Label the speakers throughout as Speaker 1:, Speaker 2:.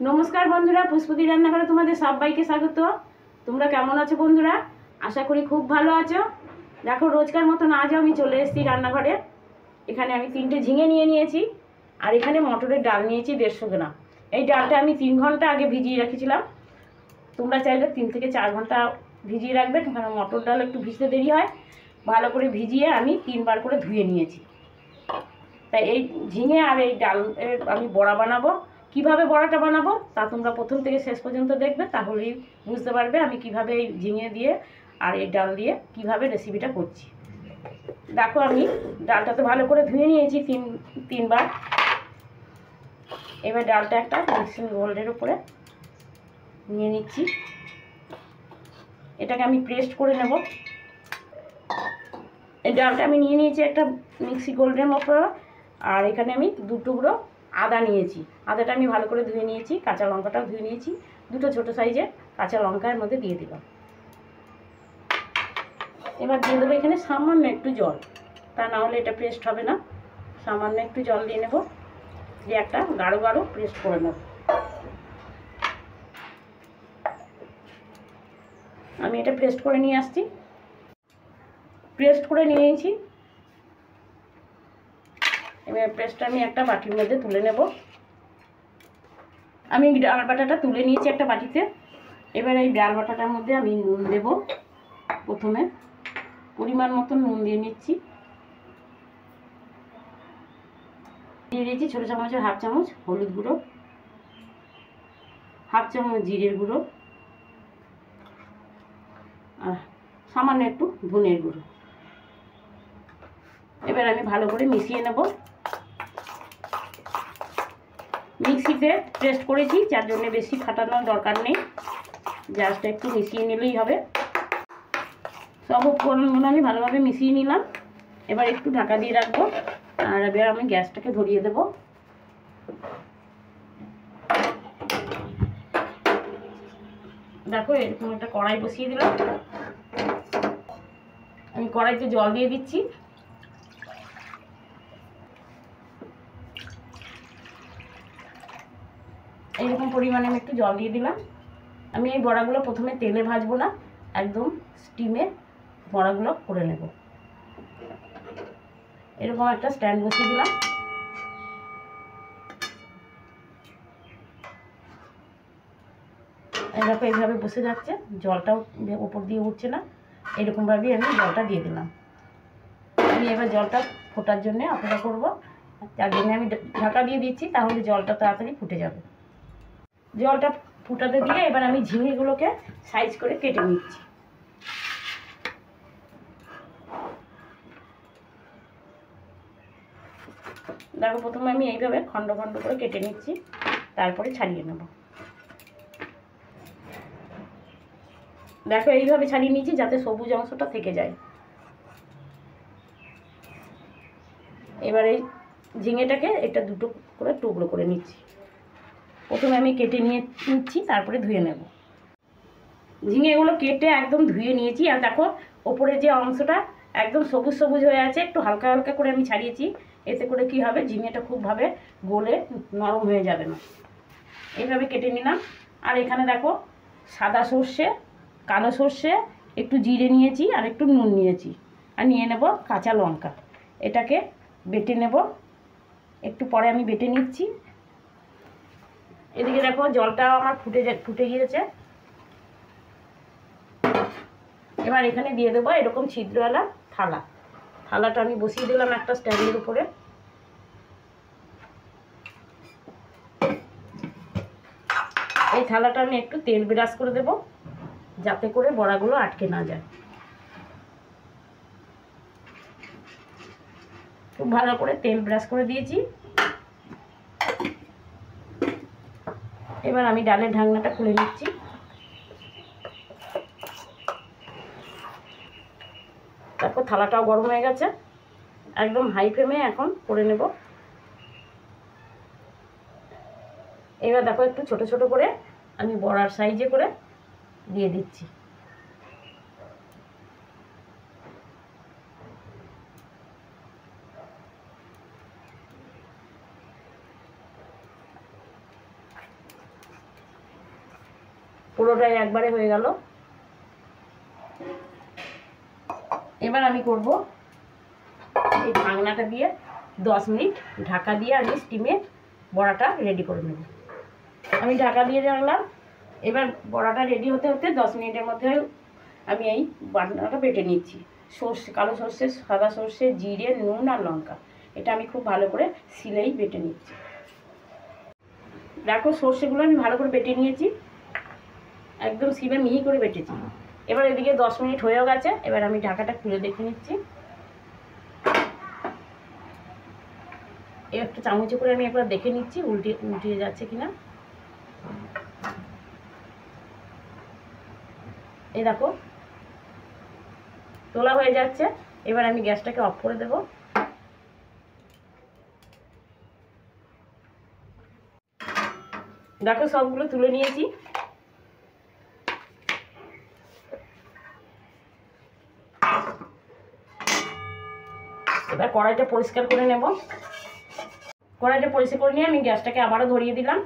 Speaker 1: নমস্কার বন্ধুরা, পুষ্পতি রান্নাঘরে তোমাদের সবাইকে স্বাগত। তোমরা কেমন আছো বন্ধুরা? আশা করি খুব ভালো আছো। দেখো, রোজকার মতন আজও আমি চলে এসেছি রান্নাঘরে। এখানে আমি 3টে ঝিঙে নিয়ে নিয়েছি, আর এখানে মটরের ডাল নিয়েছি 150 গ্রাম। এই ডালটা আমি 3 ঘন্টা আগে ভিজিয়ে রেখেছিলাম। তোমরা চাইলে 3 থেকে 4 ঘন্টা ভিজিয়ে রাখবে, কারণ মটর ডাল একটু ভিজতে দেরি হয়। ভালো করে ভিজিয়ে আমি 3বার করে ধুয়ে নিয়েছি। তাই এই ঝিঙে আর এই ডাল আমি বড়া বানাবো। কিভাবে বড়াটা বানাবো তা তোমরা প্রথম থেকে শেষ পর্যন্ত দেখবে, তাহলেই বুঝতে পারবে আমি কিভাবে এই ঝিঙে দিয়ে আর এই ডাল দিয়ে কিভাবে রেসিপিটা করছি। দেখো, আমি ডালটা তো ভালো করে ধুয়ে নিয়েছি 3বার। এবার ডালটা একটা মিক্সিং বোলের উপরে নিয়ে নিচ্ছি। এটাকে আমি পেস্ট করে নেব। এই ডালটা আমি নিয়ে নিয়েছি একটা মিক্সি গোল্ডের মতো, আর এখানে আমি 2 টুকরো আদা নিয়েছি। আদাটা আমি ভালো করে ধুয়ে নিয়েছি, কাঁচা লঙ্কাটাও ধুয়ে নিয়েছি। 2টো ছোটো সাইজের কাঁচা লঙ্কার মধ্যে দিয়ে দিলাম। এবার দিয়ে দেবো এখানে সামান্য একটু জল, তা না হলে এটা পেস্ট হবে না। সামান্য একটু জল দিয়ে নেব, দিয়ে একটা গাঢ় গাঢ় পেস্ট করে নেব। আমি এটা পেস্ট করে নিয়ে আসছি। পেস্ট করে নিয়েছি। এবার পেস্টটা আমি একটা বাটির মধ্যে তুলে নেব। আমি ডাল বাটাটা তুলে নিয়েছি একটা বাটিতে। এবার এই ডাল বাটাটার মধ্যে আমি নুন দেব। প্রথমে পরিমাণ মতন নুন দিয়ে নিচ্ছি। দিয়ে দিয়েছি ছোটো চামচের হাফ চামচ হলুদ গুঁড়ো, হাফ চামচ জিরের গুঁড়ো, আর সামান্য একটু ধনের গুঁড়ো। এবার আমি ভালো করে মিশিয়ে নেব। মিক্সিতে পেস্ট করেছি, যার জন্য বেশি ফাটানোর দরকার নেই, জাস্ট একটু মিশিয়ে নিলেই হবে। সব উপকরণগুলো আমি ভালোভাবে মিশিয়ে নিলাম। এবার একটু ঢাকা দিয়ে রাখবো, আর এবার আমি গ্যাসটাকে ধরিয়ে দেব। দেখো, এরকম একটা কড়াই বসিয়ে দিলাম। আমি কড়াইতে জল দিয়ে দিচ্ছি। এইরকম পরিমাণে আমি একটু জল দিয়ে দিলাম। আমি এই বড়াগুলো প্রথমে তেলে ভাজবো না, একদম স্টিমে বড়াগুলো করে নেব। এরকম একটা স্ট্যান্ড বসিয়ে দিলাম। দেখো, এইভাবে বসে যাচ্ছে, জলটাও উপর দিয়ে উঠছে না। এরকমভাবেই আমি জলটা দিয়ে দিলাম। আমি এবার জলটা ফোটার জন্য অপেক্ষা করব, তার জন্য আমি ঢাকা দিয়ে দিচ্ছি, তাহলে জলটা তাড়াতাড়ি ফুটে যাবে। জলটা ফুটাতে দিয়ে এবার আমি ঝিঙেগুলোকে সাইজ করে কেটে নিচ্ছি। দেখো, প্রথমে আমি এইভাবে খণ্ড খণ্ড করে কেটে নিচ্ছি, তারপরে ছাড়িয়ে নেব। দেখো, এইভাবে ছাড়িয়ে নিচ্ছি যাতে সবুজ অংশটা থেকে যায়। এবার এই ঝিঙেটাকে এটা 2টো করে টুকরো করে নিচ্ছি। প্রথমে আমি কেটে নিচ্ছি, তারপরে ধুয়ে নেব। ঝিঙেগুলো কেটে একদম ধুয়ে নিয়েছি, আর দেখো ওপরে যে অংশটা একদম সবুজ সবুজ হয়ে আছে, একটু হালকা হালকা করে আমি ছাড়িয়েছি। এতে করে কি হবে, ঝিঙেটা খুবভাবে গলে নরম হয়ে যাবে না। এইভাবে কেটে নিলাম। আর এখানে দেখো, সাদা সর্ষে, কালো সর্ষে, একটু জিরে নিয়েছি, আর একটু নুন নিয়েছি, আর নিয়ে নেব কাঁচা লঙ্কা। এটাকে বেটে নেব। একটু পরে আমি বেটে নিচ্ছি। এদিকে দেখো, জলটাও আমার ফুটে গিয়েছে। এবার এখানে দিয়ে দেবো এরকম ছিদ্রওয়ালা থালা। থালাটা আমি বসিয়ে দিলাম একটা স্ট্যান্ডের উপরে। এই থালাটা আমি একটু তেল ব্রাশ করে দেব, যাতে করে বড়াগুলো আটকে না যায়। খুব ভালো করে তেল ব্রাশ করে দিয়েছি। এবার আমি ডালের ঢাকনাটা খুলে নিচ্ছি। তারপর থালাটাও গরম হয়ে গেছে, একদম হাই ফ্লেমে এখন করে নেব। এবার দেখো, একটু ছোট ছোট করে আমি বড়ার সাইজে করে দিয়ে দিচ্ছি। পুরোটাই একবারে হয়ে গেল। এবার আমি করব এই ঢাকনাটা দিয়ে 10 মিনিট ঢাকা দিয়ে আমি স্টিমে বড়াটা রেডি করে নেব। আমি ঢাকা দিয়ে রাখলাম। এবার বড়াটা রেডি হতে হতে 10 মিনিটের মধ্যে আমি এই বাটনাটা বেটে নিচ্ছি। সর্ষে, কালো সর্ষে, সাদা সর্ষে, জিরে, নুন আর লঙ্কা, এটা আমি খুব ভালো করে শিলেই বেটে নিচ্ছি। দেখো সর্ষেগুলো আমি ভালো করে বেটে নিয়েছি, একদম শিলে মিহি করে বেটেছি। এবার এদিকে 10 মিনিট হয়েও গেছে। এবার আমি ঢাকাটা খুলে দেখে নিচ্ছি। একটু চামচে করে আমি একবার দেখে নিচ্ছি উল্টিয়ে যাচ্ছে কিনা। এই দেখো তোলা হয়ে যাচ্ছে। এবার আমি গ্যাসটাকে অফ করে দেব। দেখো সবগুলো তুলে নিয়েছি। এবার কড়াইটা পরিষ্কার করে নেব। কড়াইটা পরিষ্কার করে নিয়ে আমি গ্যাসটাকে আবারও ধরিয়ে দিলাম।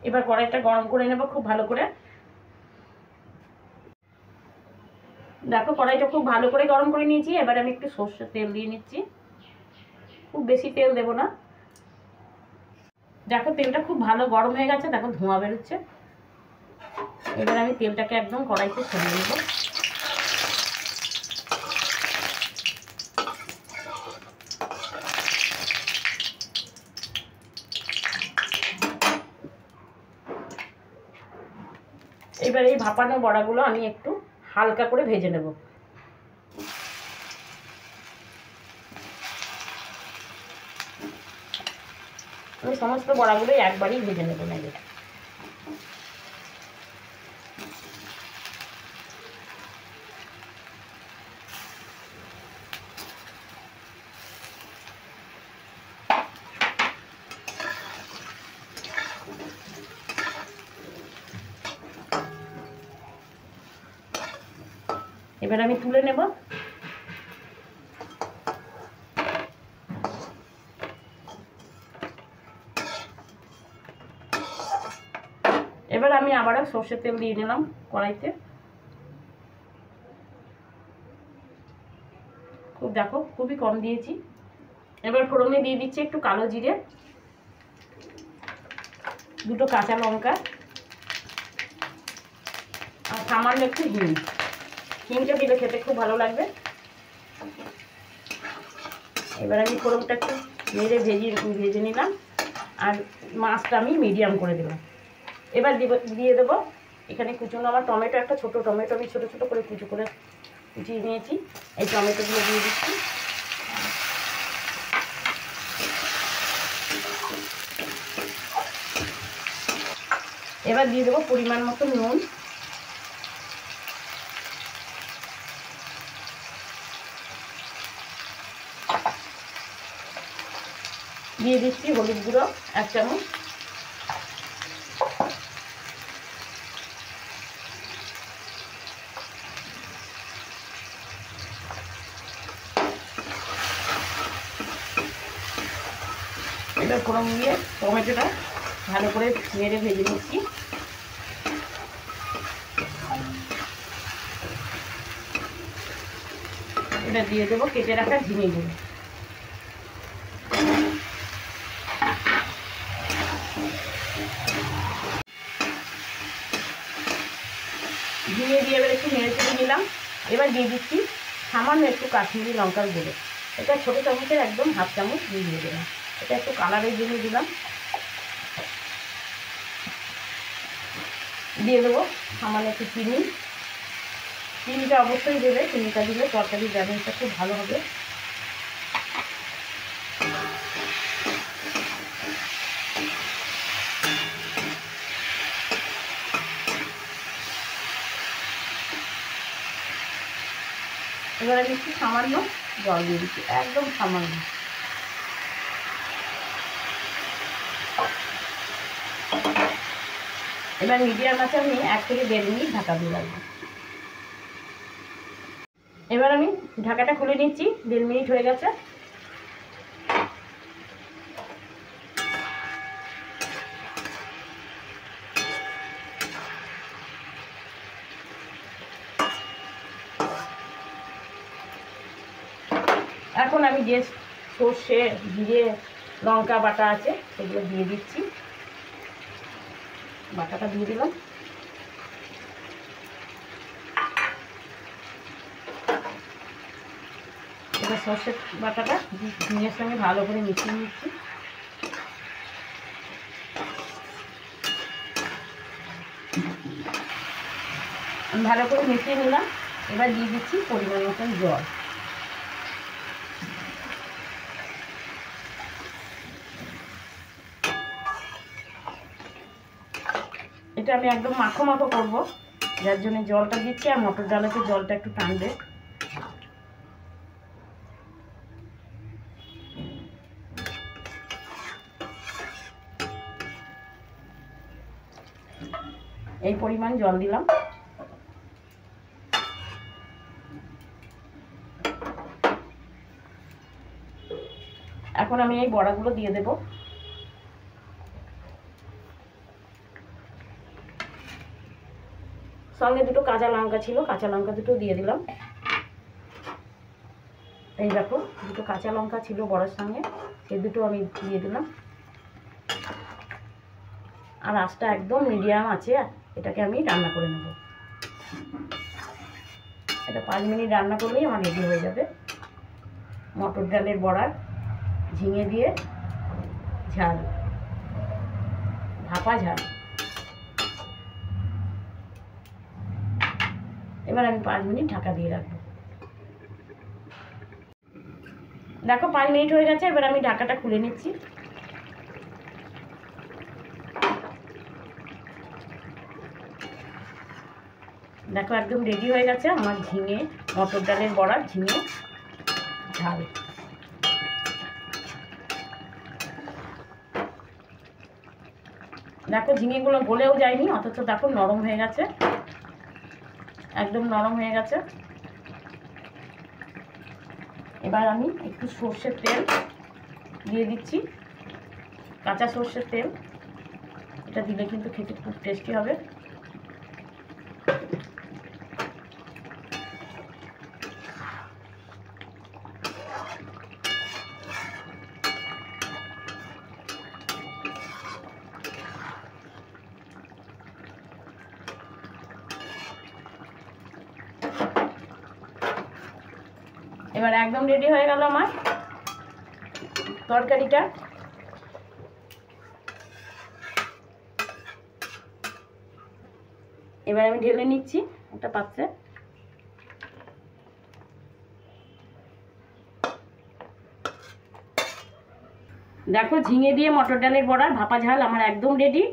Speaker 1: এবার কড়াইটা গরম করে নেব খুব ভালো করে। দেখো কড়াইটা খুব ভালো করে গরম করে নিয়েছি। এবার আমি একটু সরষের তেল দিয়ে নিচ্ছি, খুব বেশি তেল দেব না। দেখো তেলটা খুব ভালো গরম হয়ে গেছে, দেখো ধোঁয়া বেরোচ্ছে। এবার আমি তেলটাকে একদম কড়াইতে সরিয়ে নেব। এবার এই ভাপানো বড়াগুলো আমি একটু হালকা করে ভেজে নেব। আমি সমস্ত বড়াগুলো একবারই ভেজে নেব নেড়ে। এবার আমি তুলে নেব। এবার আমি আবারও সরষের তেল দিয়ে নিলাম কড়াইতে। দেখো খুবই কম দিয়েছি। এবার ফোড়নে দিয়ে দিচ্ছি একটু কালো জিরে, দুটো কাঁচা লঙ্কা আর সামান্য একটু হিং। হিংটা দিলে খেতে খুব ভালো লাগবে। এবার আমি ফোড়নটা একটু নেড়ে ভেজে নিলাম আর মাছটা আমি মিডিয়াম করে দিলাম। এবার দিয়ে দেবো এখানে কুচনো আমার টমেটো, একটা ছোটো টমেটো আমি ছোটো ছোটো করে কুচিয়ে নিয়েছি। এই টমেটোগুলো দিয়ে দিচ্ছি। এবার দিয়ে দেবো পরিমাণ মতো নুন, দিয়ে দিচ্ছি হলুদ গুঁড়ো 1 চামচ, এবার ফোড়ন দিয়ে টমেটোটা ভালো করে নেড়ে ভেজে নিচ্ছি। এটা দিয়ে দেবো কেটে রাখা ঝিঙেগুলো। ঝিঙে দিয়ে এবার একটু নেড়ে চেড়ে নিলাম। এবার দিয়ে দিচ্ছি সামান্য একটু কাশ্মীরি লঙ্কার গুঁড়ো। এটা ছোটো চামচের একদম হাফ চামচ দিয়ে দিলাম। এটা একটু কালারের জন্য দিলাম। দিয়ে দেবো সামান্য একটু চিনি। চিনিটা অবশ্যই দেবে, চিনিটা দিলে তরকারির ব্যালেন্সটা খুব ভালো হবে। এবার আমি একটু সামান্য জল দিয়ে দিচ্ছি, একদম সামান্য। এবার মিডিয়াম আঁচে আমি 1 থেকে 1.5 মিনিট ঢাকা দিয়ে রাখবো। এবার আমি ঢাকাটা খুলে নিচ্ছি। 1.5 মিনিট হয়ে গেছে। এখন আমি যে সর্ষে জিরে লঙ্কা বাটা আছে সেগুলো দিয়ে দিচ্ছি। বাটাটা দিয়ে দিলাম। এবার সর্ষের বাটাটা ঝিঙের সঙ্গে ভালো করে মিশিয়ে নিচ্ছি। আমি ভালো করে মিশিয়ে নিলাম। এবার দিয়ে দিচ্ছি পরিমাণ মতন জল। এটা আমি একদম মাখো মাখো করবো, যার জন্য জলটা দিচ্ছি। আর মটর ডালেতে জলটা একটু টানবে। এই পরিমাণ জল দিলাম। এখন আমি এই বড়াগুলো দিয়ে দেব। সঙ্গে দুটো কাঁচা লঙ্কা ছিল, কাঁচা লঙ্কা দুটো দিয়ে দিলাম। এই দেখো দুটো কাঁচা লঙ্কা ছিল বড়ার সঙ্গে, সেই দুটো আমি দিয়ে দিলাম। আর আঁচটা একদম মিডিয়াম আছে, এটাকে আমি রান্না করে নেব। এটা 5 মিনিট রান্না করলেই আমার রেডি হয়ে যাবে মটর ডালের বড়ার ঝিঙে দিয়ে ঝাল, ভাপা ঝাল। এবার আমি 5 মিনিট ঢাকা দিয়ে রাখবো। দেখো 5 মিনিট হয়ে গেছে। এবার আমি ঢাকাটা খুলে নিচ্ছি। দেখো একদম রেডি হয়ে গেছে আমার ঝিঙে মটর ডালের বড়া ঝিঙে ঝাল। দেখো ঝিঙেগুলো গলেও যায়নি, অথচ দেখো নরম হয়ে গেছে, একদম নরম হয়ে গেছে। এবার আমি একটু সর্ষের তেল দিয়ে দিচ্ছি, কাঁচা সর্ষের তেল। এটা দিলে কিন্তু খেতে খুব টেস্টি হবে। এবার একদম রেডি হয়ে গেল আমার তরকারিটা। এবার আমি ঢেলে নিচ্ছি একটা পাত্রে। দেখো ঝিঙে দিয়ে মটর ডালের বড়ার ভাপা ঝাল আমার একদম রেডি।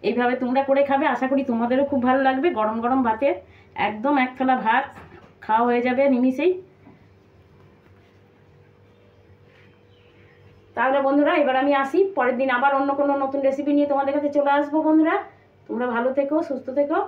Speaker 1: এইভাবে তোমরা করে খাবে, আশা করি তোমাদেরও খুব ভালো লাগবে। গরম গরম ভাতে একদম এক থালা ভাত খাওয়া হয়ে যাবে নিমিষেই। তাহলে বন্ধুরা এবার আমি আসি, পরের দিন আবার অন্য কোনো নতুন রেসিপি নিয়ে তোমাদের কাছে চলে আসবো। বন্ধুরা তোমরা ভালো থেকো, সুস্থ থেকো।